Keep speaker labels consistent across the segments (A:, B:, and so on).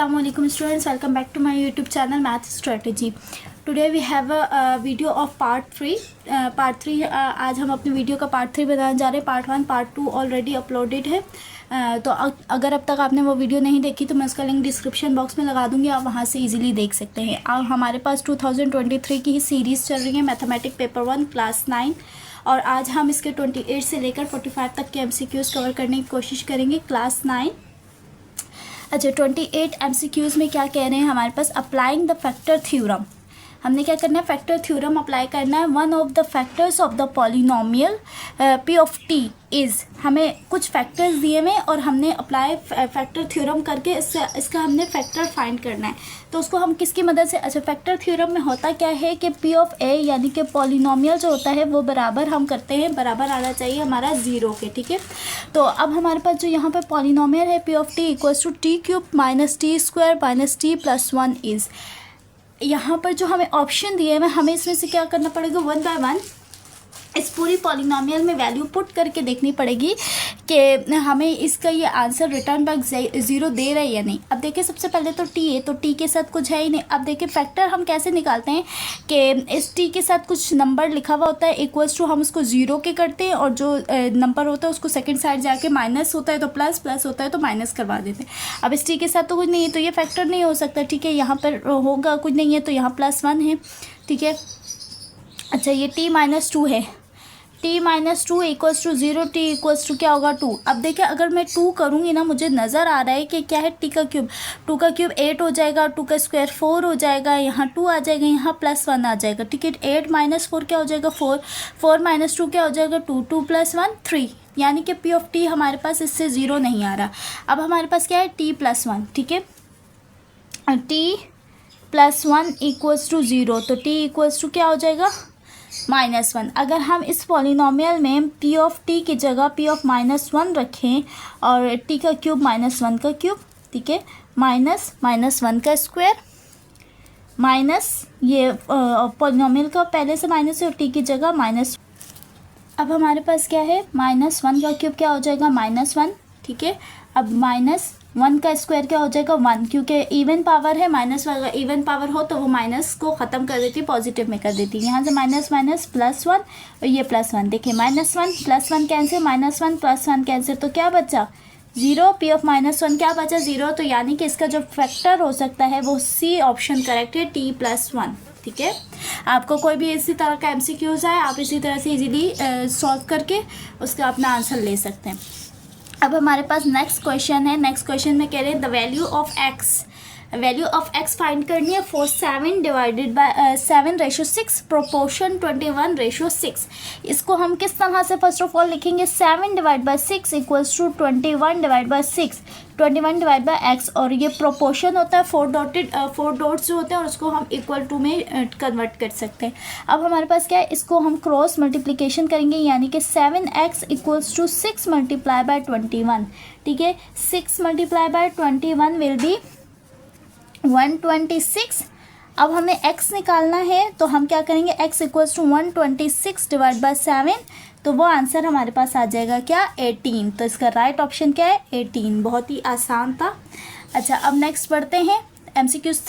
A: Assalamualaikum students, welcome back to my YouTube channel Math Strategy. Today we have a video of part 3. Part 3 आज हम अपनी video का part 3 बताने जा रहे हैं. पार्ट 1 पार्ट 2 ऑलरेडी अपलोडेड है. तो अगर अब तक आपने वो वीडियो नहीं देखी तो मैं उसका लिंक डिस्क्रिप्शन बॉक्स में लगा दूंगी, आप वहाँ से इजीली देख सकते हैं. अब हमारे पास 2023 की ही सीरीज़ चल रही है मैथमेटिक पेपर 1 क्लास 9, और आज हम इसके 28 से लेकर 45 तक के MCQs कवर करने की कोशिश करेंगे क्लास 9. अच्छा, 28 MCQs में क्या कह रहे हैं हमारे पास? Applying the factor theorem. हमने क्या करना है? फैक्टर थ्योरम अप्लाई करना है. One of the factors of the polynomial P of T is, हमें कुछ फैक्टर्स दिए हुए और हमने अप्लाई फैक्टर थ्योरम करके इसका हमने फैक्टर फाइंड करना है. तो उसको हम किसकी मदद से? अच्छा, फैक्टर थ्योरम में होता क्या है कि P ऑफ A यानी कि पॉलिनोमियल जो होता है वो बराबर हम करते हैं, बराबर आना चाहिए हमारा 0 के. ठीक है, तो अब हमारे पास जो यहाँ पे पॉलिनोमियल है P of T equals to T cube minus T square minus T plus 1 is. यहाँ पर जो हमें ऑप्शन दिए हैं हमें इसमें से क्या करना पड़ेगा? 1 बाय 1 इस पूरी पॉलिनोमियल में वैल्यू पुट करके देखनी पड़ेगी कि हमें इसका ये आंसर रिटर्न बैक 0 दे रहा है या नहीं. अब देखिए, सबसे पहले तो टी है, तो टी के साथ कुछ है ही नहीं. अब देखिए फैक्टर हम कैसे निकालते हैं कि इस टी के साथ कुछ नंबर लिखा हुआ होता है इक्वल्स टू, हम उसको 0 के करते हैं, और जो नंबर होता है उसको सेकंड साइड जाके माइनस होता है तो प्लस, प्लस होता है तो माइनस करवा देते हैं. अब इस टी के साथ तो कुछ नहीं है तो ये फैक्टर नहीं हो सकता. ठीक है, यहाँ पर होगा कुछ नहीं है तो यहाँ +1 है. ठीक है, अच्छा ये t माइनस 2 है, t minus 2 equals to 0, t equals to क्या होगा 2. अब देखिए अगर मैं 2 करूँगी ना, मुझे नज़र आ रहा है कि क्या है t का क्यूब, 2 का क्यूब 8 हो जाएगा, 2 का स्क्वायर 4 हो जाएगा, यहाँ 2 आ जाएगा, यहाँ +1 आ जाएगा. ठीक है, 8 माइनस 4 क्या हो जाएगा 4, 4 माइनस 2 क्या हो जाएगा 2, 2 प्लस 1 3, यानी कि P ऑफ T हमारे पास इससे 0 नहीं आ रहा. अब हमारे पास क्या है t प्लस 1. ठीक है, t प्लस 1 इक्वल्स टू 0, तो t इक्वल्स टू क्या हो जाएगा -1. अगर हम इस पॉलिनोमियल में P ऑफ T की जगह P ऑफ -1 रखें और T का क्यूब -1 का क्यूब, ठीक है, माइनस -1 का स्क्वायर माइनस ये पॉलिनोमियल का पहले से माइनस है और T की जगह माइनस. अब हमारे पास क्या है? -1 का क्यूब क्या हो जाएगा -1. ठीक है, अब -1 का स्क्वायर क्या हो जाएगा 1, क्योंकि इवन पावर है. माइनस अगर इवन पावर हो तो वो माइनस को ख़त्म कर देती है, पॉजिटिव में कर देती है. यहाँ से माइनस माइनस +1 और ये +1. देखिए -1 +1 कैंसिल, -1 +1 कैंसिल, तो क्या बचा 0. P ऑफ -1 क्या बचा 0. तो यानी कि इसका जो फैक्टर हो सकता है वो C ऑप्शन करेक्ट है, t प्लस 1. ठीक है, आपको कोई भी इसी तरह का MCQs है, आप इसी तरह से इजीली सॉल्व करके उसका अपना आंसर ले सकते हैं. अब हमारे पास नेक्स्ट क्वेश्चन है. नेक्स्ट क्वेश्चन में कह रहे हैं the value of x find करनी है फॉर 7 डिवाइडेड बाय 7/6 प्रोपोर्शन 21/6. इसको हम किस तरह से फर्स्ट ऑफ ऑल लिखेंगे? 7 divide by 6 equals to 21 divide by 6, 21 divide by x, और ये प्रोपोर्शन होता है 4 डॉट्स जो होते हैं और उसको हम इक्वल टू में कन्वर्ट कर सकते हैं. अब हमारे पास क्या है? इसको हम क्रॉस मल्टीप्लिकेशन करेंगे, यानी कि 7x equals to 6 multiply by 21. ठीक है, 6 मल्टीप्लाई बाय 21 विल बी 126. अब हमें x निकालना है तो हम क्या करेंगे? x equals to 126 divide by 7, तो वो आंसर हमारे पास आ जाएगा क्या 18. तो इसका राइट ऑप्शन क्या है 18. बहुत ही आसान था. अच्छा, अब नेक्स्ट बढ़ते हैं MCQs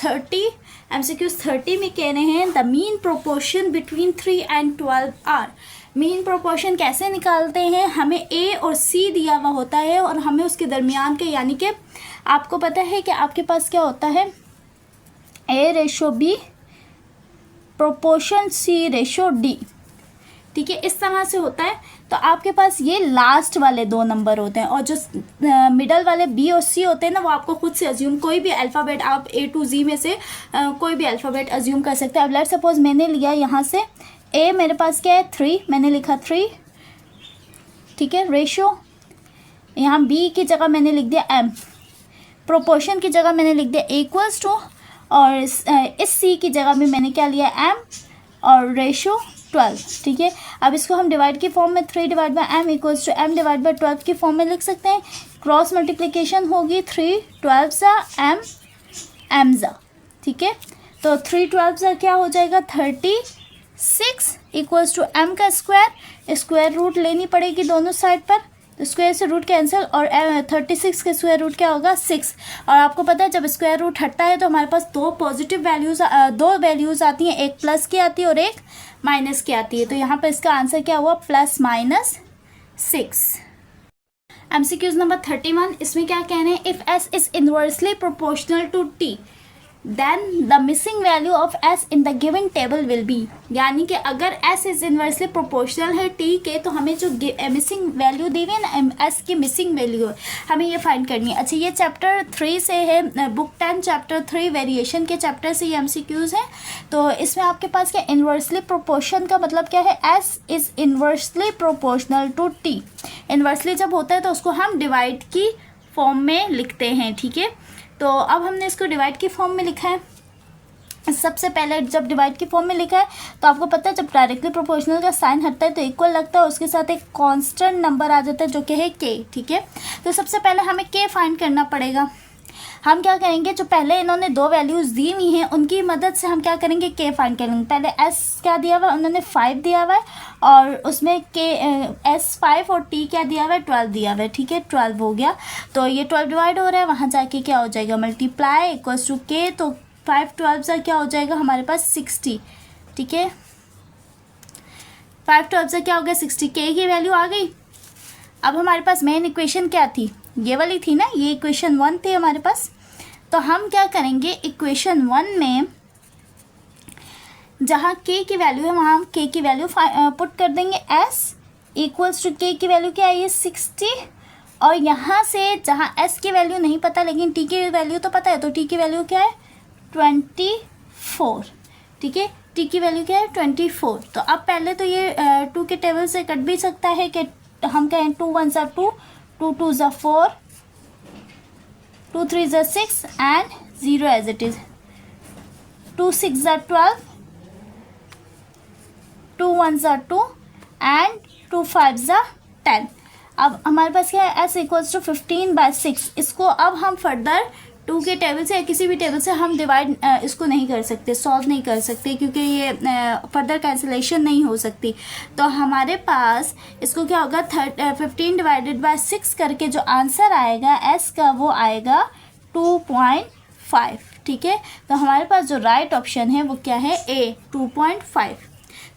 A: 30 में कह रहे हैं the mean proportion between 3 and 12 are. Mean proportion कैसे निकालते हैं? हमें A और C दिया हुआ होता है और हमें उसके दरमियान के, यानी कि आपको पता है कि आपके पास क्या होता है A/B प्रोपोर्शन C/D. ठीक है, इस तरह से होता है. तो आपके पास ये लास्ट वाले 2 नंबर होते हैं और जो मिडल वाले B और C होते हैं ना, वो आपको खुद से अज्यूम, कोई भी अल्फ़ाबेट आप A to Z में से कोई भी अल्फ़ाबेट अज्यूम कर सकते हैं. अब लेट्स सपोज मैंने लिया यहाँ से A, मेरे पास क्या है 3, मैंने लिखा 3. ठीक है, रेशो यहाँ B की जगह मैंने लिख दिया M, प्रोपोर्शन की जगह मैंने लिख दिया इक्वल्स टू, और इस C की जगह में मैंने क्या लिया M, और रेशो 12. ठीक है, अब इसको हम डिवाइड की फॉर्म में 3 divide by M equals to M divide by 12 की फॉर्म में लिख सकते हैं. क्रॉस मल्टीप्लिकेशन होगी 3 12 M ज़ा. ठीक है, तो 3 12 क्या हो जाएगा 36 इक्वल्स टू M का स्क्वायर रूट लेनी पड़ेगी दोनों साइड पर. स्क्वायर से रूट कैंसिल, और 36 का स्क्वायर रूट क्या होगा 6। और आपको पता है जब स्क्वायर रूट हटता है तो हमारे पास दो वैल्यूज़ आती हैं, एक प्लस की आती है और एक माइनस की आती है। तो यहाँ पर इसका आंसर क्या हुआ +-6। MCQs नंबर 31, इसमें क्या कह रहे हैं, if S is inversely proportional to T then the missing value of S in the given table will be. यानी कि अगर S इज इनवर्सली प्रोपोर्शनल है T के, तो हमें जो मिसिंग वैल्यू दी हुई है ना, S की मिसिंग वैल्यू है, हमें ये फाइंड करनी है। अच्छा, ये चैप्टर 3 से है, बुक 10 चैप्टर 3 वेरिएशन के चैप्टर से ये MCQs हैं। तो इसमें आपके पास क्या, इन्वर्सली प्रोपोर्शन का मतलब क्या है, S is inversely proportional to T। Inversely जब होता है तो उसको हम डिवाइड की फॉर्म में लिखते हैं, ठीक है। तो अब हमने इसको डिवाइड की फॉर्म में लिखा है। सबसे पहले जब डिवाइड की फॉर्म में लिखा है तो आपको पता है जब डायरेक्टली प्रोपोर्शनल का साइन हटता है तो इक्वल लगता है, उसके साथ एक कांस्टेंट नंबर आ जाता है जो कि है k, ठीक है। तो सबसे पहले हमें k फाइंड करना पड़ेगा। हम क्या करेंगे, जो पहले इन्होंने दो वैल्यूज़ दी हुई हैं उनकी मदद से हम क्या करेंगे, k फाइंड करेंगे। पहले s क्या दिया हुआ है, उन्होंने 5 दिया हुआ है और उसमें k s 5 और t क्या दिया हुआ है, 12 दिया हुआ है, ठीक है। 12 हो गया, तो ये 12 डिवाइड हो रहा है, वहाँ जाके क्या हो जाएगा, मल्टीप्लाई इक्वल्स टू k। तो 5 12 से क्या हो जाएगा हमारे पास 60, ठीक है। 5 12 से क्या हो गया 60, k की वैल्यू आ गई। अब हमारे पास मेन इक्वेशन क्या थी, ये वाली थी ना, ये इक्वेशन 1 थी हमारे पास। तो हम क्या करेंगे, इक्वेशन 1 में जहाँ k की वैल्यू है वहाँ हम k की वैल्यू पुट कर देंगे, s इक्वल्स टू k की वैल्यू क्या है, ये 60। और यहाँ से जहाँ s की वैल्यू नहीं पता लेकिन t की वैल्यू तो पता है, तो t की वैल्यू क्या है 24, ठीक है। t की वैल्यू क्या है 24। तो अब पहले तो ये 2 के टेबल से कट भी सकता है कि हम कहें 2 1 ज़ा 2, 2 2 ज़ा 4, 2 3 ज़ा 6 एंड 0 एज इट इज़, 2 6 ज़ा 12, 2 1 ज़ा 2 एंड 2 5 ज़ा 10। अब हमारे पास क्या है, s इक्वल्स टू 15/6। इसको अब हम फर्दर 2 के टेबल से या किसी भी टेबल से हम डिवाइड इसको नहीं कर सकते, सॉल्व नहीं कर सकते, क्योंकि ये फर्दर कैंसिलेशन नहीं हो सकती। तो हमारे पास इसको क्या होगा 15/6 करके जो आंसर आएगा s का वो आएगा 2.5, ठीक है। तो हमारे पास जो राइट ऑप्शन है वो क्या है, a 2.5।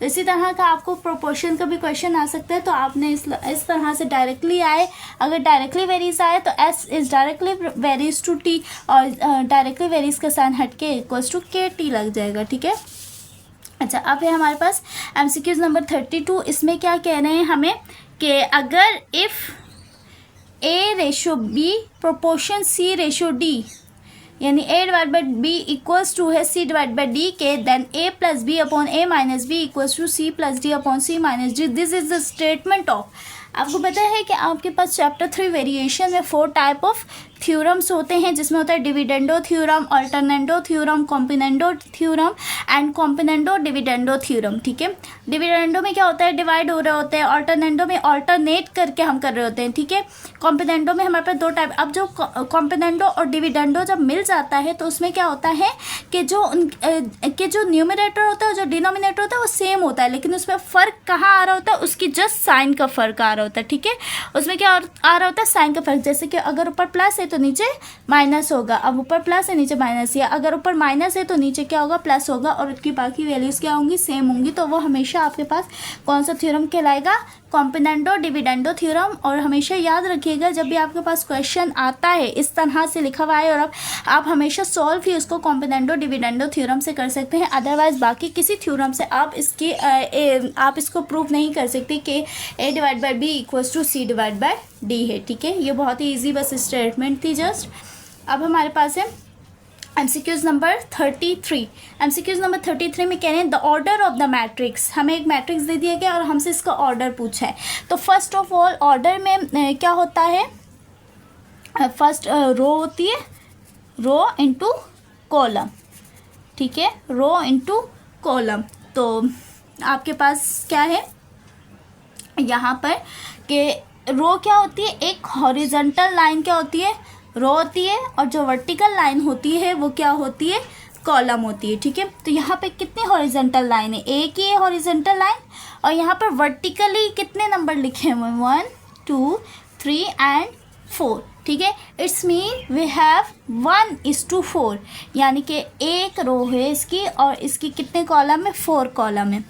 A: तो इसी तरह का आपको प्रोपोर्शन का भी क्वेश्चन आ सकता है, तो आपने इस तरह से डायरेक्टली आए, अगर डायरेक्टली वेरीज आए तो s is directly varies to t और डायरेक्टली वेरीज का साइन हट के इक्वल्स टू kt लग जाएगा, ठीक है। अच्छा, अब है हमारे पास MCQs नंबर 32। इसमें क्या कह रहे हैं हमें कि अगर इफ़ a/b प्रोपोर्शन c/d यानी a/b इक्वल्स टू है c/d के, then a+b upon a-b equals to c+d upon c-d। This is the statement of. आपको पता है कि आपके पास चैप्टर 3 वेरिएशन में 4 टाइप ऑफ थ्योरम्स होते हैं, जिसमें होता है dividendo theorem, alternendo theorem, componendo theorem and componendo dividendo theorem, ठीक है। डिविडेंडो में क्या होता है, डिवाइड हो रहे होते हैं, अल्टरनेंडो में अल्टरनेट करके हम कर रहे होते हैं, ठीक है। कॉम्बिनेंडो में हमारे पास 2 टाइप। अब जो कॉम्बिनेंडो और डिविडेंडो जब मिल जाता है तो उसमें क्या होता है कि जो न्यूमरेटर होता है और जो डिनोमिनेटर होता है वो सेम होता है, लेकिन उसमें फ़र्क कहाँ आ रहा होता है, उसकी जस्ट साइन का फ़र्क आ रहा होता है, ठीक है। उसमें क्या आ रहा होता है, साइन का फ़र्क। जैसे कि अगर ऊपर प्लस है तो नीचे माइनस होगा, अब ऊपर प्लस है नीचे माइनस, या अगर ऊपर माइनस है तो नीचे क्या होगा, प्लस होगा, और उसकी बाकी वैल्यूज़ क्या होंगी, सेम होंगी। तो वो हमेशा आपके पास कौन सा थ्योरम कहलाएगा, कॉम्बिनेंडो डिविडेंडो थ्योरम। और हमेशा याद रखिएगा जब भी आपके पास क्वेश्चन आता है इस तरह से लिखा हुआ है और आप हमेशा सॉल्व ही उसको कॉम्बिनेंडो डिविडेंडो थ्योरम से कर सकते हैं, अदरवाइज बाकी किसी थ्योरम से आप इसको प्रूव नहीं कर सकते कि a/b इक्वल्स टू c/d है, ठीक है। ये बहुत ही ईजी बस स्टेटमेंट थी जस्ट। अब हमारे पास है MCQs नंबर 33। MCQs नंबर 33 में कह रहे हैं the order of the matrix. हमें एक मैट्रिक्स दे दिया गया और हमसे इसका ऑर्डर पूछा है। तो फर्स्ट ऑफ ऑल ऑर्डर में क्या होता है, फर्स्ट रो होती है, रो इनटू कॉलम, ठीक है, रो इनटू कॉलम। तो आपके पास क्या है यहाँ पर कि रो क्या होती है, एक हॉरिजॉन्टल लाइन क्या होती है, रो होती है, और जो वर्टिकल लाइन होती है वो क्या होती है, कॉलम होती है, ठीक है। तो यहाँ पे कितनी हॉरिजॉन्टल लाइन है, एक ही है हॉरिजॉन्टल लाइन, और यहाँ पर वर्टिकली कितने नंबर लिखे हुए हैं, 1 2 3 एंड 4, ठीक है। इट्स मीन वी हैव 1:4, यानी कि एक रो है इसकी और इसकी कितने कॉलम है, 4 कॉलम है,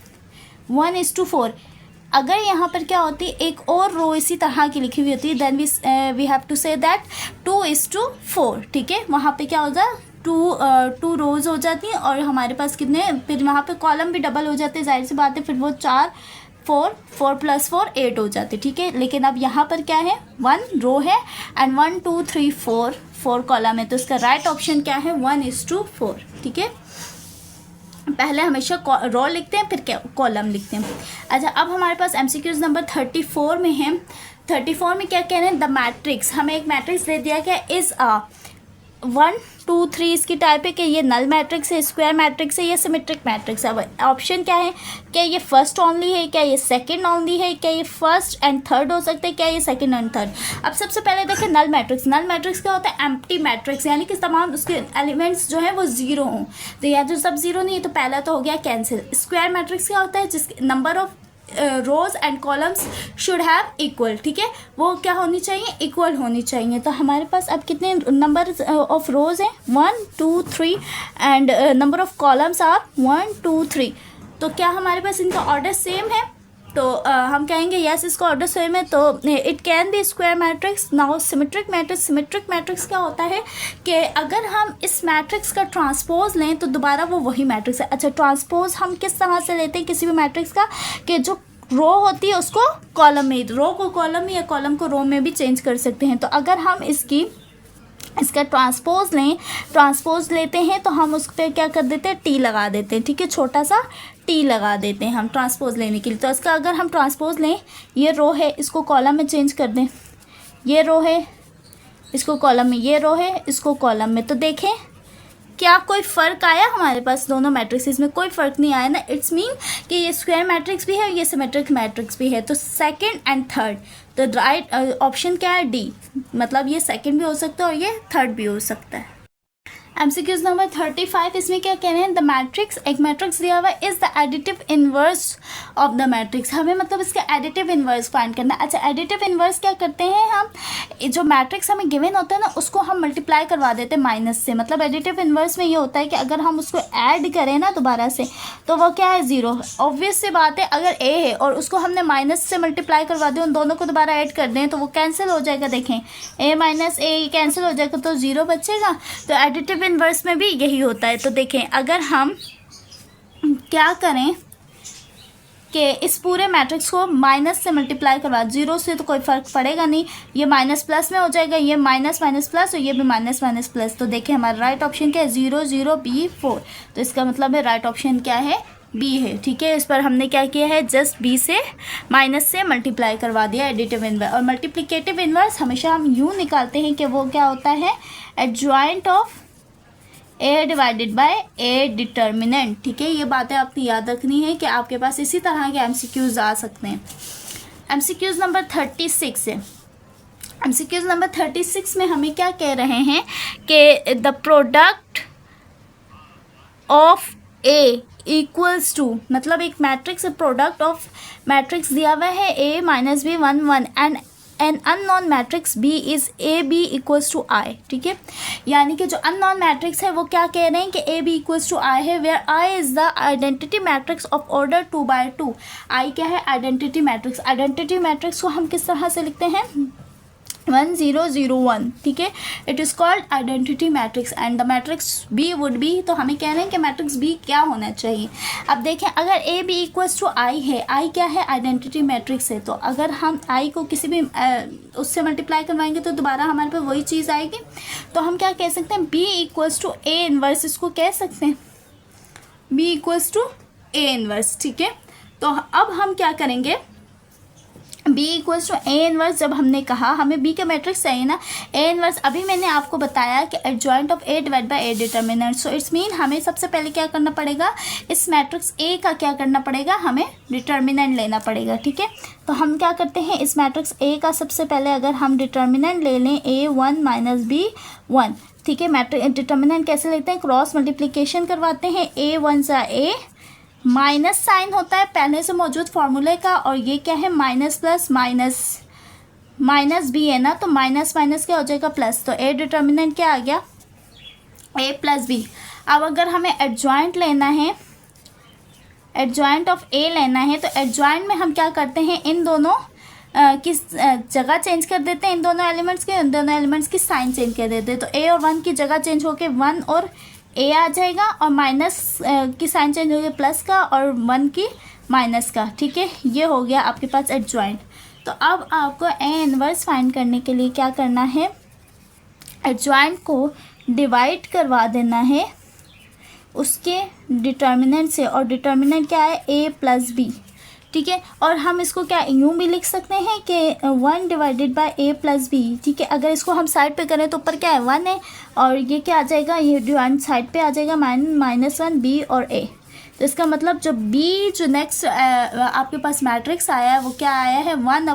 A: 1:4। अगर यहाँ पर क्या होती है, एक और रो इसी तरह की लिखी हुई होती है, then we have to say that 2:4, ठीक है। वहाँ पे क्या होगा, टू रोज हो जाती हैं और हमारे पास कितने, फिर वहाँ पे कॉलम भी डबल हो जाते हैं, जाहिर सी बात है, फिर वो 4 + 4 8 हो जाते, ठीक है। लेकिन अब यहाँ पर क्या है, 1 रो है एंड 1 2 3 4 कॉलम है, तो इसका राइट ऑप्शन क्या है, 1:4, ठीक है। पहले हमेशा रो लिखते हैं, फिर क्या कॉलम लिखते हैं। अच्छा, अब हमारे पास MCQs नंबर 34 में है। 34 में क्या कह रहे हैं, द मैट्रिक्स, हमें एक मैट्रिक्स दे दिया गया इज़ 1 2 3 इसकी टाइप है कि ये नल मैट्रिक्स है, स्क्वायर मैट्रिक्स है, ये सिमेट्रिक मैट्रिक्स है। अब ऑप्शन क्या है, क्या ये फर्स्ट ओनली है, क्या ये सेकंड ओनली है, क्या ये फर्स्ट एंड थर्ड हो सकते हैं, क्या ये सेकंड एंड थर्ड। अब सबसे पहले देखें नल मैट्रिक्स। नल मैट्रिक्स क्या होता है, एम्प्टी मैट्रिक्स, यानी कि तमाम उसके एलिमेंट्स जो है वो जीरो हों। तो या जो सब जीरो नहीं है तो पहला तो हो गया कैंसिल। स्क्वायर मैट्रिक्स क्या होता है, जिसके number of rose and columns should have equal, ठीक है, वो क्या होनी चाहिए, इक्वल होनी चाहिए। तो हमारे पास अब कितने नंबर ऑफ रोज हैं, 1 2 3 and number of columns are 1 2 3। तो क्या हमारे पास इनका ऑर्डर सेम है, तो हम कहेंगे यस, इसका ऑर्डर सेम है, तो it can be square matrix. Now symmetric matrix, symmetric matrix क्या होता है कि अगर हम इस मैट्रिक्स का ट्रांसपोज लें तो दोबारा वो वही मैट्रिक्स है। अच्छा, ट्रांसपोज हम किस तरह से लेते हैं किसी भी मैट्रिक्स का, कि जो रो होती है उसको कॉलम में, रो को कॉलम में या कॉलम को रो में भी चेंज कर सकते हैं। तो अगर हम इसका ट्रांसपोज लेते हैं तो हम उस पर क्या कर देते हैं, टी लगा देते हैं, ठीक है, छोटा सा टी लगा देते हैं हम ट्रांसपोज लेने के लिए। तो इसका अगर हम ट्रांसपोज लें, ये रो है, इसको कॉलम में चेंज कर दें, ये रो है, इसको कॉलम में, ये रो है, इसको कॉलम में, तो देखें क्या कोई फ़र्क आया हमारे पास, दोनों मैट्रिक्स में कोई फ़र्क नहीं आया ना। इट्स मीन कि ये स्क्वायर मैट्रिक्स भी है, ये सिमेट्रिक मैट्रिक्स भी है। तो सेकंड एंड थर्ड, तो राइट ऑप्शन क्या है, डी, मतलब ये सेकंड भी हो सकता है और ये थर्ड भी हो सकता है। MCQs नंबर 35, इसमें क्या कह रहे हैं, द मैट्रिक्स, एक मैट्रिक्स दिया हुआ है, is the additive inverse of the matrix. हमें मतलब इसका एडिटिव इनवर्स फाइंड करना है। अच्छा, एडिटिव इनवर्स क्या करते हैं हम, जो मैट्रिक्स हमें गिवन होता है ना उसको हम मल्टीप्लाई करवा देते हैं माइनस से। मतलब एडिटिव इनवर्स में ये होता है कि अगर हम उसको ऐड करें ना दोबारा से तो वो क्या है, 0। ऑब्वियस सी बात है, अगर ए है और उसको हमने माइनस से मल्टीप्लाई करवा दें, उन दोनों को दोबारा ऐड कर दें तो वो कैंसिल हो जाएगा। देखें, a माइनस ए कैंसिल हो जाएगा तो 0 बचेगा। तो एडिटिव इनवर्स में भी यही होता है। तो देखें, अगर हम क्या करें कि इस पूरे मैट्रिक्स को माइनस से मल्टीप्लाई करवा, 0 से तो कोई फ़र्क पड़ेगा नहीं, ये माइनस प्लस में हो जाएगा, ये माइनस माइनस प्लस और ये भी माइनस माइनस प्लस। तो देखें हमारा राइट ऑप्शन क्या है, 0 0 B 4। तो इसका मतलब है राइट ऑप्शन क्या है, बी है, ठीक है। इस पर हमने क्या किया है, जस्ट बी से माइनस से मल्टीप्लाई करवा दिया एडिटिव इनवर्स। और मल्टीप्लिकेटिव इनवर्स हमेशा हम यूँ निकालते हैं कि वो क्या होता है, adjoint of A divided by A determinant, ठीक है। ये बातें आपने याद रखनी है कि आपके पास इसी तरह के MCQs आ सकते हैं। MCQs नंबर 36 है। MCQs नंबर 36 में हमें क्या कह रहे हैं कि the product of A equals to, मतलब एक मैट्रिक्स प्रोडक्ट ऑफ मैट्रिक्स दिया हुआ है a minus B 1 1 and an unknown matrix B is A B equals to I, ठीक है। यानी कि जो अननोन मैट्रिक्स है वो क्या कह रहे हैं कि A B equals to I है, where I is the identity matrix of order 2/2। I क्या है, आइडेंटिटी मैट्रिक्स। आइडेंटिटी मैट्रिक्स को हम किस तरह से लिखते हैं, 1 0 0 1, ठीक है। It is called identity matrix and the matrix B would be, तो हमें कह रहे हैं कि मैट्रिक्स बी क्या होना चाहिए। अब देखें, अगर ए बी इक्वल्स टू आई है, आई क्या है, आइडेंटिटी मैट्रिक्स है, तो अगर हम आई को किसी भी उससे मल्टीप्लाई करवाएंगे तो दोबारा हमारे पास वही चीज़ आएगी। तो हम क्या कह सकते हैं, B equals to A inverse, इसको कह सकते हैं B equals to A inverse, ठीक है। तो अब हम क्या करेंगे, b equals to A inverse, जब हमने कहा हमें b का मैट्रिक्स चाहिए ना, ए इनवर्स, अभी मैंने आपको बताया कि adjoint of a divide by a determinant. So it's mean हमें सबसे पहले क्या करना पड़ेगा, इस मैट्रिक्स a का क्या करना पड़ेगा, हमें डिटर्मिनेंट लेना पड़ेगा, ठीक है। तो हम क्या करते हैं, इस मैट्रिक्स a का सबसे पहले अगर हम डिटर्मिनेंट ले लें a 1 माइनस b 1, ठीक है। मैट्रिक्स डिटर्मिनेंट कैसे लेते हैं, क्रॉस मल्टीप्लिकेशन करवाते हैं, a 1 सा a, माइनस साइन होता है पहले से मौजूद फार्मूले का, और ये क्या है, minus plus minus minus B है ना, तो माइनस माइनस क्या हो जाएगा प्लस, तो ए डिटर्मिनेंट क्या आ गया ए प्लस बी। अब अगर हमें एडजॉइंट लेना है, एडजॉइंट ऑफ ए लेना है, तो एडजॉइंट में हम क्या करते हैं, इन दोनों किस जगह चेंज कर देते हैं, इन दोनों एलिमेंट्स की साइन चेंज कर देते हैं। तो ए और 1 की जगह चेंज होके 1 और ए आ जाएगा, और माइनस की साइन चेंज हो गया प्लस का और 1 की माइनस का। ठीक है, ये हो गया आपके पास एडजॉइंट। तो अब आपको ए इनवर्स फाइंड करने के लिए क्या करना है, एडजॉइंट को डिवाइड करवा देना है उसके डिटर्मिनेंट से, और डिटर्मिनेंट क्या है ए प्लस बी। ठीक है, और हम इसको क्या यूँ भी लिख सकते हैं कि 1 divided by A plus B. ठीक है, अगर इसको हम साइड पे करें तो ऊपर क्या है 1 है, और ये क्या आ जाएगा, ये डिवाइड साइड पे आ जाएगा -1 बी और ए। तो इसका मतलब जो बी जो नेक्स्ट आपके पास मैट्रिक्स आया है वो क्या आया है 1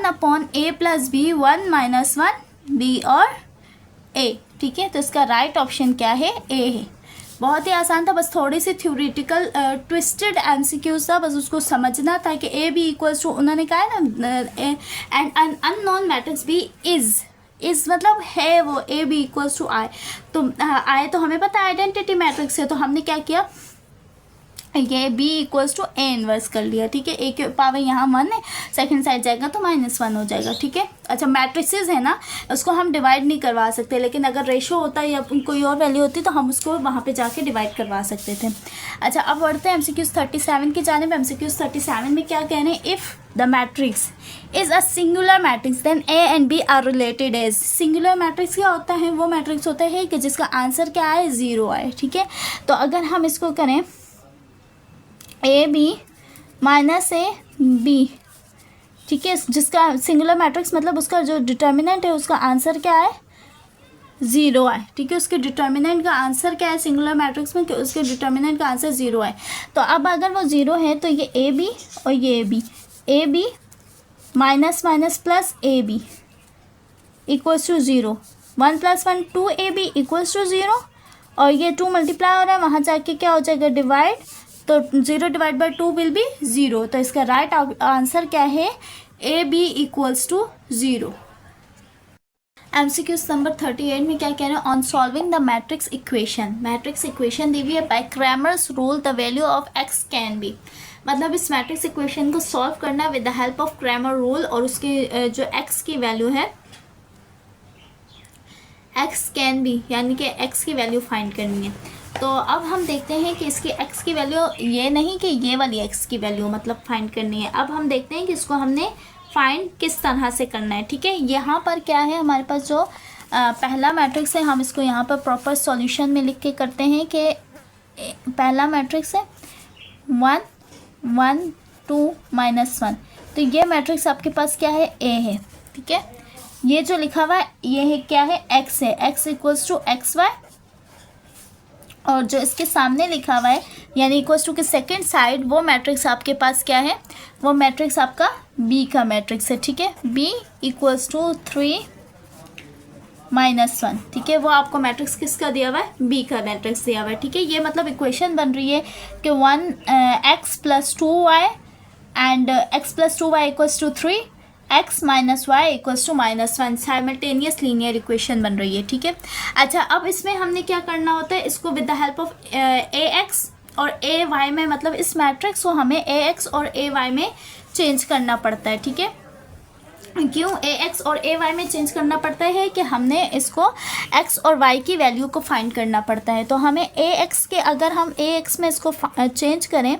A: अपॉन ए प्लस बी, 1 - 1 बी और ए। ठीक है, तो इसका राइट ऑप्शन क्या है, ए है। बहुत ही आसान था, बस थोड़ी सी थ्योरेटिकल ट्विस्टेड एमसीक्यूज था, बस उसको समझना था कि ए बी इक्वल्स टू, उन्होंने कहा है ना and unknown matrix B is मतलब है वो A B equals to I. तो आई तो हमें पता है आइडेंटिटी मैट्रिक्स है, तो हमने क्या किया, ये b equals to A inverse कर लिया। ठीक है, ए के पावर यहाँ 1 है, सेकंड साइड जाएगा तो -1 हो जाएगा। ठीक है, अच्छा मैट्रिसेस है ना, उसको हम डिवाइड नहीं करवा सकते, लेकिन अगर रेशो होता या कोई और वैल्यू होती तो हम उसको वहाँ पे जाके डिवाइड करवा सकते थे। अच्छा, अब बढ़ते हैं MCQ 37 की जानिब। MCQ 37 में क्या कह रहे हैं, if the matrix is a singular matrix then A and B are related as. Singular matrix क्या होता है, वो मैट्रिक्स होता है कि जिसका आंसर क्या आए 0 आए। ठीक है, तो अगर हम इसको करें A B minus A B, ठीक है, जिसका सिंगुलर मैट्रिक्स मतलब उसका जो डिटर्मिनेंट है उसका आंसर क्या है 0 आए। ठीक है, उसके डिटर्मिनेंट का आंसर क्या है सिंगुलर मैट्रिक्स में, कि उसके डिटर्मिनेंट का आंसर 0 आए। तो अब अगर वो 0 है तो ये ए बी और ये A B minus minus plus A B equals to 0, 1 + 1 2 A B equals to 0, और ये 2 मल्टीप्लाई हो रहा है, वहाँ जाके क्या हो जाएगा डिवाइड, तो 0 डिवाइड बाई 2 विल बी 0। तो इसका राइट आंसर क्या है, A B equals to 0। MCQ number 38 में क्या कह रहे हैं, on solving the matrix equation. Matrix equation दी हुई है by Cramer's rule the value of x can be. मतलब इस मैट्रिक्स इक्वेशन को सॉल्व करना with the help of Cramer rule, और उसके जो x की वैल्यू है x कैन बी, यानी कि x की वैल्यू फाइंड करनी है। तो अब हम देखते हैं कि इसकी x की वैल्यू, ये नहीं कि ये वाली x की वैल्यू मतलब फाइंड करनी है। अब हम देखते हैं कि इसको हमने फाइंड किस तरह से करना है। ठीक है, यहाँ पर क्या है हमारे पास जो पहला मैट्रिक्स है, हम इसको यहाँ पर प्रॉपर सॉल्यूशन में लिख के करते हैं कि पहला मैट्रिक्स है 1 1 2 -1। तो ये मैट्रिक्स आपके पास क्या है, ए है। ठीक है, ये जो लिखा हुआ है ये है क्या है, x है, x इक्वल्स टू XY, और जो इसके सामने लिखा हुआ है यानी इक्वल्स टू के सेकेंड साइड, वो मैट्रिक्स आपके पास क्या है, वो मैट्रिक्स आपका b का मैट्रिक्स है। ठीक है, b इक्वल्स टू 3 -1। ठीक है, वो आपको मैट्रिक्स किसका दिया हुआ है, b का मैट्रिक्स दिया हुआ है। ठीक है, ये मतलब इक्वेशन बन रही है कि 1x + 2y and x + 2y equals to 3, x - y equals to -1। Simultaneous linear equation बन रही है। ठीक है, अच्छा अब इसमें हमने क्या करना होता है, इसको with the help of ax और ay में, मतलब इस मैट्रिक्स को हमें ax और ay में चेंज करना पड़ता है। ठीक है, क्यों ax और ay में चेंज करना पड़ता है कि हमने इसको x और y की वैल्यू को फाइंड करना पड़ता है। तो हमें ax के, अगर हम ax में इसको चेंज करें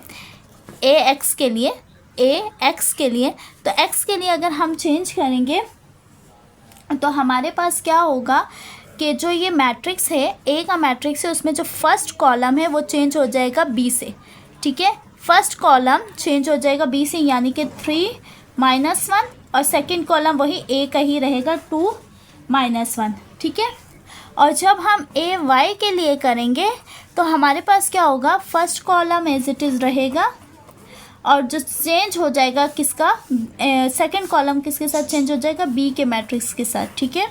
A: ax के लिए, तो x के लिए अगर हम चेंज करेंगे तो हमारे पास क्या होगा कि जो ये मैट्रिक्स है, ए का मैट्रिक्स है, उसमें जो फर्स्ट कॉलम है वो चेंज हो जाएगा बी से। ठीक है, फर्स्ट कॉलम चेंज हो जाएगा बी से, यानी कि 3 -1, और सेकंड कॉलम वही ए का ही रहेगा 2 -1। ठीक है, और जब हम ए वाई के लिए करेंगे तो हमारे पास क्या होगा, first column as it is रहेगा, और जो चेंज हो जाएगा किसका, सेकंड कॉलम किसके साथ चेंज हो जाएगा, बी के मैट्रिक्स के साथ, ठीक है।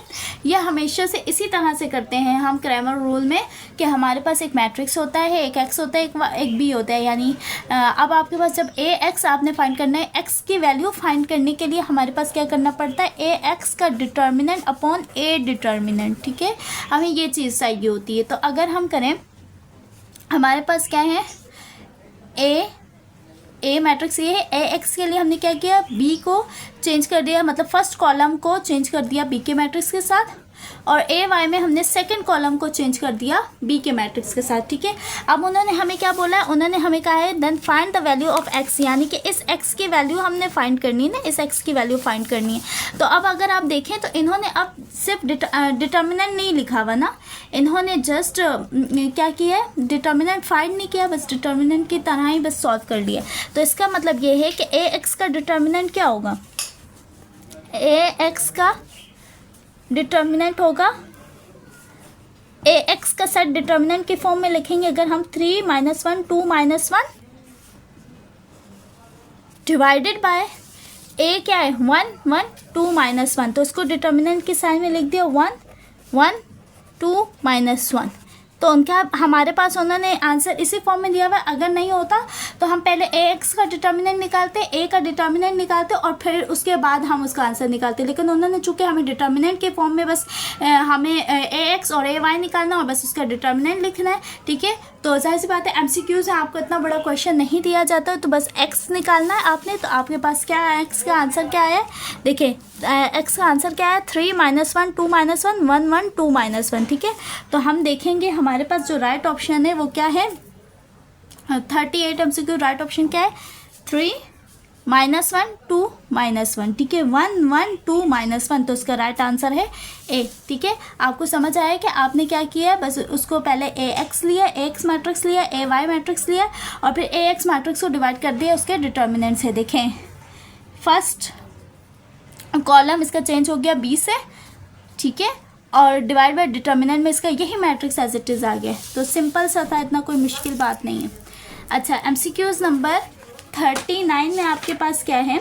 A: यह हमेशा से इसी तरह से करते हैं हम क्रैमर रूल में कि हमारे पास एक मैट्रिक्स होता है, एक एक्स होता है, एक बी होता है। यानी अब आपके पास जब ए एक्स आपने फाइंड करना है, एक्स की वैल्यू फाइंड करने के लिए हमारे पास क्या करना पड़ता है, ए एक्स का डिटर्मिनेंट अपॉन ए डिटर्मिनेंट, ठीक है। हमें ये चीज़ चाहिए होती है। तो अगर हम करें, हमारे पास क्या है, ए मैट्रिक्स ये है, ए एक्स के लिए हमने क्या किया, बी को चेंज कर दिया, मतलब फर्स्ट कॉलम को चेंज कर दिया बी के मैट्रिक्स के साथ, और ए वाई में हमने सेकंड कॉलम को चेंज कर दिया बी के मैट्रिक्स के साथ, ठीक है। अब उन्होंने हमें क्या बोला है, उन्होंने हमें कहा है then find the value of x, यानी कि इस एक्स की वैल्यू हमने फाइंड करनी है ना, इस एक्स की वैल्यू फाइंड करनी है। तो अब अगर आप देखें तो इन्होंने अब सिर्फ डिटर्मिनेंट नहीं लिखा हुआ ना, इन्होंने जस्ट क्या किया है, डिटर्मिनेंट फाइंड नहीं किया, बस डिटर्मिनेंट की तरह ही बस सॉल्व कर लिया। तो इसका मतलब ये है कि ए एक्स का डिटर्मिनेंट क्या होगा, ए एक्स का डिटर्मिनेंट होगा, ए एक्स का सेट डिटर्मिनेंट के फॉर्म में लिखेंगे अगर हम 3 - 1 2 - 1 डिवाइडेड बाय ए क्या है 1 1 2 - 1, तो इसको डिटर्मिनेंट के साइन में लिख दिया 1 1 2 - 1। तो उनका हमारे पास उन्होंने आंसर इसी फॉर्म में दिया हुआ है। अगर नहीं होता तो हम पहले ए एक्स का डिटर्मिनेंट निकालते, ए का डिटर्मिनेंट निकालते और फिर उसके बाद हम उसका आंसर निकालते। लेकिन उन्होंने चूँकि हमें डिटर्मिनेंट के फॉर्म में बस हमें ए एक्स और ए वाई निकालना और बस उसका डिटर्मिनेंट लिखना है, ठीक है। तो जाहिर सी बात है MCQs है, आपको इतना बड़ा क्वेश्चन नहीं दिया जाता, तो बस एक्स निकालना है आपने। तो आपके पास क्या है, एक्स का आंसर क्या है, देखिए एक्स का आंसर क्या है 3 - 1 2 - 1 1 1 2 - 1, ठीक है। तो हम देखेंगे हमारे पास जो राइट ऑप्शन है वो क्या है, 38 MCQ राइट ऑप्शन क्या है, 3 - 1 2 - 1, ठीक है, 1 1 2 - 1। तो उसका राइट आंसर है ए, ठीक है। आपको समझ आया कि आपने क्या किया है, बस उसको पहले ए एक्स लिया, ए एक्स मैट्रिक्स लिया, ए वाई मैट्रिक्स लिया और फिर ए एक्स मैट्रिक्स को डिवाइड कर दिया उसके डिटर्मिनेंट से। देखें फर्स्ट कॉलम इसका चेंज हो गया बी से, ठीक है, और डिवाइड बाय डिटर्मिनेंट में इसका यही मैट्रिक्स एज इट इज़ आ गया। तो सिंपल सा था, इतना कोई मुश्किल बात नहीं है। अच्छा, MCQs नंबर 39 में आपके पास क्या है,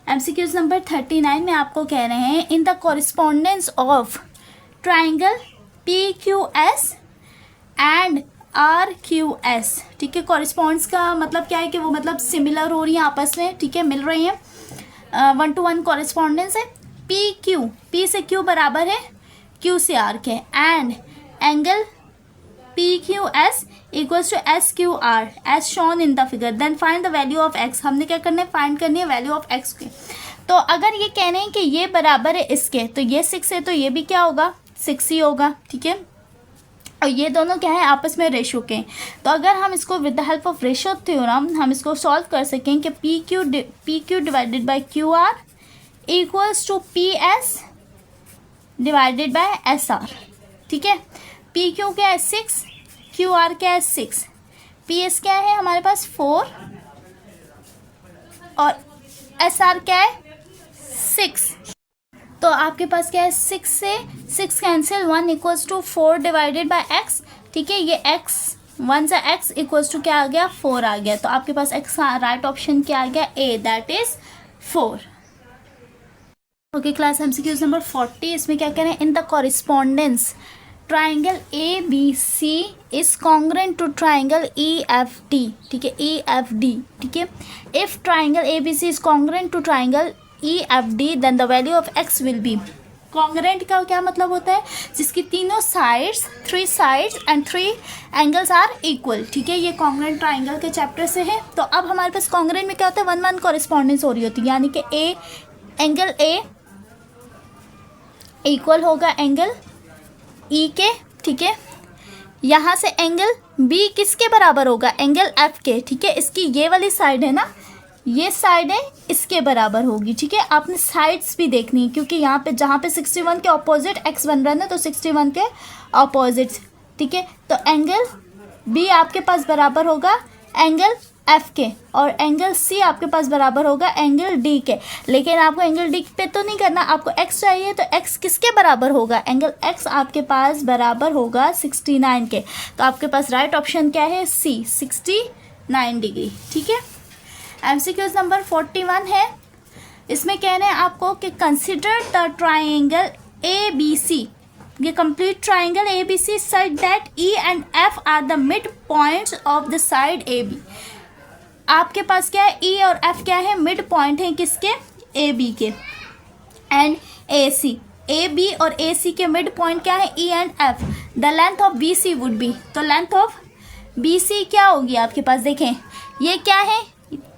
A: MCQs नंबर 39 में आपको कह रहे हैं in the correspondence of triangle PQS and RQS, ठीक है। कॉरिस्पॉन्ड्स का मतलब क्या है कि वो मतलब सिमिलर हो रही हैं आपस में, ठीक है, मिल रही हैं, 1 to 1 कॉरिस्पॉन्डेंस है। PQ, P से Q बराबर है Q से R के, and angle PQS equals to SQR as shown in the figure, then find the value of x। हमने क्या करना है, फाइंड करनी है वैल्यू ऑफ x की। तो अगर ये कह रहे हैं कि ये बराबर है इसके, तो ये 6 है तो ये भी क्या होगा, 6 ही होगा, ठीक है। और ये दोनों क्या है, आपस में रेशो के। तो अगर हम इसको with the help of ratio theorem हम इसको सॉल्व कर सकें कि PQ divided by QR equals to PS divided by SR, ठीक है। PQ क्या है 6, QR क्या है 6, PS क्या है हमारे पास 4 और SR क्या है 6। तो आपके पास क्या है 6 से 6 cancel, 1 equals to 4 divided by x, ठीक है। ये x 1 से x इक्वल्स टू क्या आ गया, 4 आ गया। तो आपके पास x का राइट ऑप्शन क्या आ गया, A, that is 4। Okay class, MCQs number 40 इसमें क्या कह रहे हैं, in the correspondence triangle ABC is congruent to triangle EFD, ठीक है, EFD, ठीक है। If triangle ABC is congruent to triangle EFD then the value of x will be. Congruent का क्या मतलब होता है, जिसकी तीनों sides 3 sides and 3 angles are equal, ठीक है। ये कॉन्ग्रुएंट ट्राइंगल के चैप्टर से है। तो अब हमारे पास कॉन्ग्रुएंट में क्या होता है, 1 1 कॉरिस्पॉन्डेंस हो रही होती है, यानी कि एंगल A इक्वल होगा एंगल E के, ठीक है। यहाँ से एंगल B किसके बराबर होगा, एंगल F के, ठीक है। इसकी ये वाली साइड है ना, ये साइड है इसके बराबर होगी, ठीक है। आपने साइड्स भी देखनी है क्योंकि यहाँ पे जहाँ पे 61 के ऑपोजिट x बन रहा है ना, तो 61 के ऑपोजिट्स, ठीक है। तो एंगल B आपके पास बराबर होगा एंगल F के और एंगल C आपके पास बराबर होगा एंगल D के। लेकिन आपको एंगल D पे तो नहीं करना, आपको x चाहिए, तो x किसके बराबर होगा, एंगल x आपके पास बराबर होगा 69 के। तो आपके पास राइट ऑप्शन क्या है, C, 69 डिग्री, ठीक है। MCQs नंबर 41 है, इसमें कह रहे हैं आपको कि कंसिडर द ट्राइंगल ABC, ये complete triangle ABC such that E and F are the mid points of the side AB। आपके पास क्या है, E और F क्या है, मिड पॉइंट है किसके, AB के। एंड AC, AB और AC के मिड पॉइंट क्या है, E and F। The length of BC would be, तो लेंथ ऑफ BC क्या होगी आपके पास, देखें ये क्या है,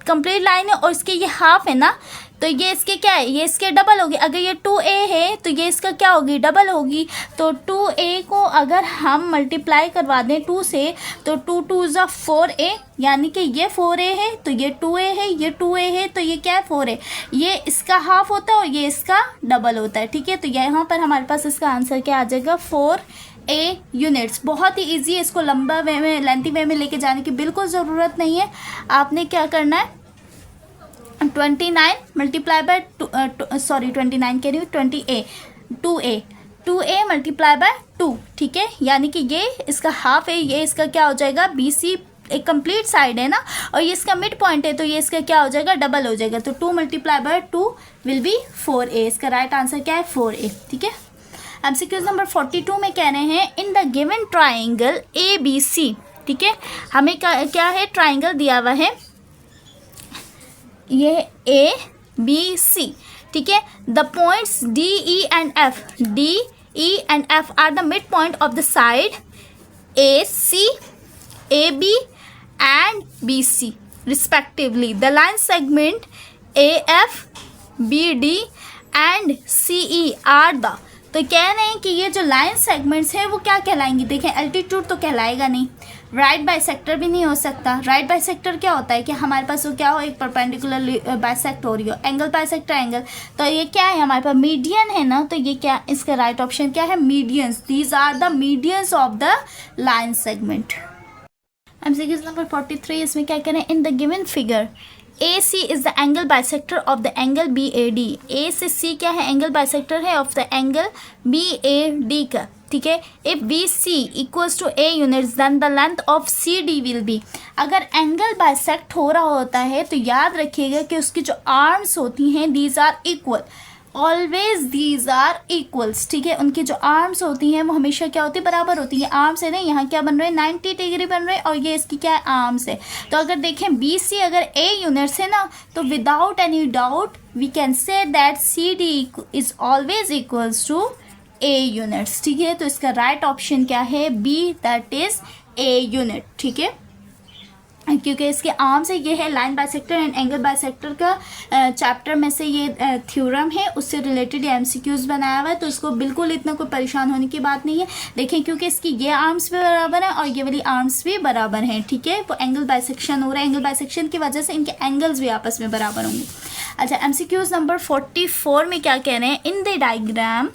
A: कंप्लीट लाइन है और इसके ये हाफ है ना, तो ये इसके क्या है, ये इसके डबल होगी। अगर ये 2A है तो ये इसका क्या होगी, डबल होगी। तो 2A को अगर हम मल्टीप्लाई करवा दें 2 से, तो 2 2 ज़ा 4A, यानी कि ये 4A है तो ये 2A है, ये 2A है तो ये क्या है 4A। ये इसका हाफ होता है और ये इसका डबल होता है, ठीक है। तो यहाँ पर हमारे पास इसका आंसर क्या आ जाएगा, 4A यूनिट्स। बहुत ही ईजी है, इसको लंबा वे में, लेंथी वे में लेके जाने की बिल्कुल ज़रूरत नहीं है। आपने क्या करना है, 29 मल्टीप्लाई बाय 29 कह रही हूँ 2A मल्टीप्लाई बाय 2, ठीक है। यानी कि ये इसका हाफ है, ये इसका क्या हो जाएगा, BC एक कंप्लीट साइड है ना, और ये इसका मिड पॉइंट है तो ये इसका क्या हो जाएगा, डबल हो जाएगा। तो 2 multiply by 2 will be 4A। इसका राइट आंसर क्या है, 4A, ठीक है। MCQ नंबर 42 में कह रहे हैं in the given triangle ABC, ठीक है। हमें क्या है, ट्राइंगल दिया हुआ है ये ABC, ठीक है। The points DE and F, DE and F are the mid point of the side AC, AB and BC respectively. The line segment AF, BD and CE are the, तो कह रहे हैं कि ये जो लाइन सेगमेंट्स है वो क्या कहलाएंगी, देखें एल्टीट्यूड तो कहलाएगा नहीं, राइट बाइसेक्टर भी नहीं हो सकता। राइट बाइसेक्टर क्या होता है कि हमारे पास वो क्या हो, एक परपेंडिकुलर बाइसेक्ट हो रही हो, एंगल बाइसेक्टर एंगल, तो ये क्या है हमारे पास, मीडियन है ना, तो ये क्या, इसका राइट ऑप्शन क्या है, medians. These are the medians of the line segment. MCQ number 43, इसमें क्या कह रहे हैं, in the given figure AC is the angle bisector of the angle BAD। A से C क्या है, एंगल बाइसेक्टर है ऑफ द एंगल BAD का, ठीक है। If BC equals to A units then the length of CD will be. अगर angle bisect हो रहा होता है तो याद रखिएगा कि उसकी जो आर्म्स होती हैं these are equal, always these are equals, ठीक है। उनकी जो आर्म्स होती हैं वो हमेशा क्या होती है, बराबर होती है। आर्म्स है ना, यहाँ क्या बन रहे हैं, 90 डिग्री बन रहे हैं और ये इसकी क्या है, आर्म्स है। तो अगर देखें BC अगर A यूनिट्स है ना, तो without any doubt we can say that CD is always equals to A units, ठीक है। तो इसका राइट ऑप्शन क्या है, B, that is A unit, ठीक है। क्योंकि इसके आर्म से ये है line bisector and angle bisector का चैप्टर में से ये थ्योरम है, उससे रिलेटेड ये MCQs बनाया हुआ है, तो इसको बिल्कुल इतना कोई परेशान होने की बात नहीं है। देखें क्योंकि इसकी ये आर्म्स भी बराबर हैं और ये वाली आर्म्स भी बराबर हैं, ठीक है। वो एंगल बाइसेक्शन हो रहा है, एंगल बाइसेक्शन की वजह से इनके एंगल्स भी आपस में बराबर होंगे। अच्छा, MCQs नंबर 44 में क्या कह रहे हैं, in the diagram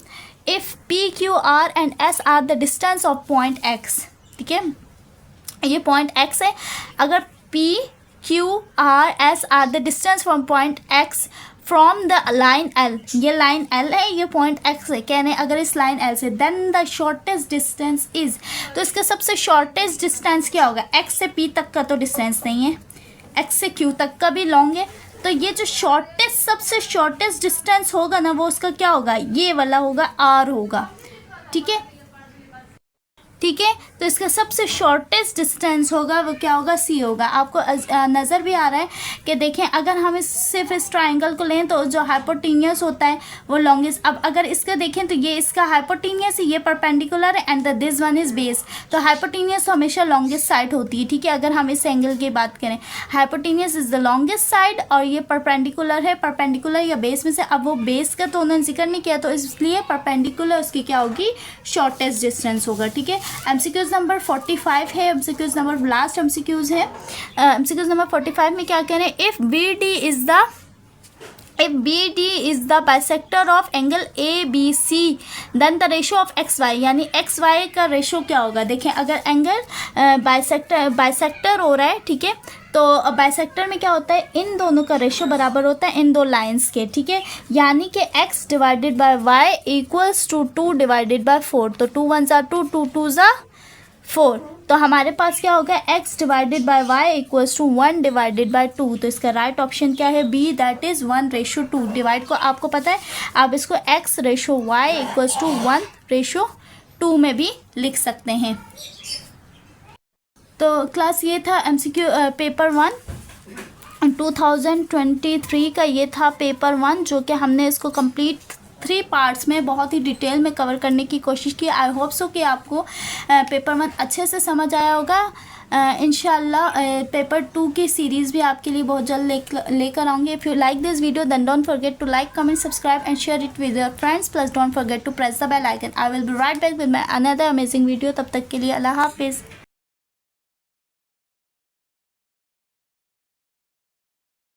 A: if PQR and S are the distance of point X, ठीक है। ये पॉइंट X है, अगर PQRS are the distance from point X from the line L, ये लाइन L है, ये पॉइंट X है, कहने अगर इस लाइन L से, then the shortest distance is, तो इसका सबसे शॉर्टेस्ट डिस्टेंस क्या होगा, X से P तक का तो डिस्टेंस नहीं है, X से Q तक का भी लॉन्ग है, तो ये जो शॉर्टेस्ट सबसे शॉर्टेस्ट डिस्टेंस होगा ना वो उसका क्या होगा, ये वाला होगा, R होगा, ठीक है, ठीक है। तो इसका सबसे शॉर्टेस्ट डिस्टेंस होगा वो क्या होगा, C होगा। आपको नज़र भी आ रहा है कि देखें अगर हम सिर्फ इस ट्राइंगल को लें तो जो हाइपोटेनियस होता है वो लॉन्गेस्ट, अब अगर इसका देखें तो ये इसका हाइपोटेनियस है, ये परपेंडिकुलर है and this one is base, तो हाइपोटेनियस हमेशा लॉन्गेस्ट साइड होती है, ठीक है। अगर हम इस एंगल की बात करें, hypotenuse is the longest side और ये परपेंडिकुलर है, परपेंडिकुलर या बेस में से, अब वो बेस का तो उन्होंने जिक्र नहीं किया तो इसलिए परपेंडिकुलर उसकी क्या होगी, शॉर्टेस्ट डिस्टेंस होगा, ठीक है। MCQs नंबर 45 है, MCQs नंबर लास्ट MCQs है। MCQs नंबर 45 में क्या कह रहे हैं, if BD is the bisector of angle ABC then the ratio of XY, यानी XY का रेशो क्या होगा। देखें अगर एंगल बाइसेक्टर हो रहा है, ठीक है, तो बाइसेक्टर में क्या होता है, इन दोनों का रेशो बराबर होता है इन दो लाइंस के, ठीक है। यानी कि x divided by y equals to 2 divided by 4, तो 2 1 ज़ा 2, 2 2 ज़ा 4, तो हमारे पास क्या होगा, x divided by y equals to 1 divided by 2। तो इसका राइट ऑप्शन क्या है, बी, दैट इज़ 1:2। डिवाइड को आपको पता है, आप इसको x/y इक्वल्स टू 1:2 में भी लिख सकते हैं। तो क्लास ये था MCQ पेपर 1 2023 का, ये था पेपर 1 जो कि हमने इसको कंप्लीट 3 पार्ट्स में बहुत ही डिटेल में कवर करने की कोशिश की। आई होप सो कि आपको पेपर 1 अच्छे से समझ आया होगा। इंशाल्लाह पेपर 2 की सीरीज़ भी आपके लिए बहुत जल्द लेकर आऊँगी। If you like this video then don't forget to like, comment, subscribe and share it with your friends. Plus don't forget to press the bell icon. I will be right back with my another amazing video. तब तक के लिए अल्लाह हाफिज़।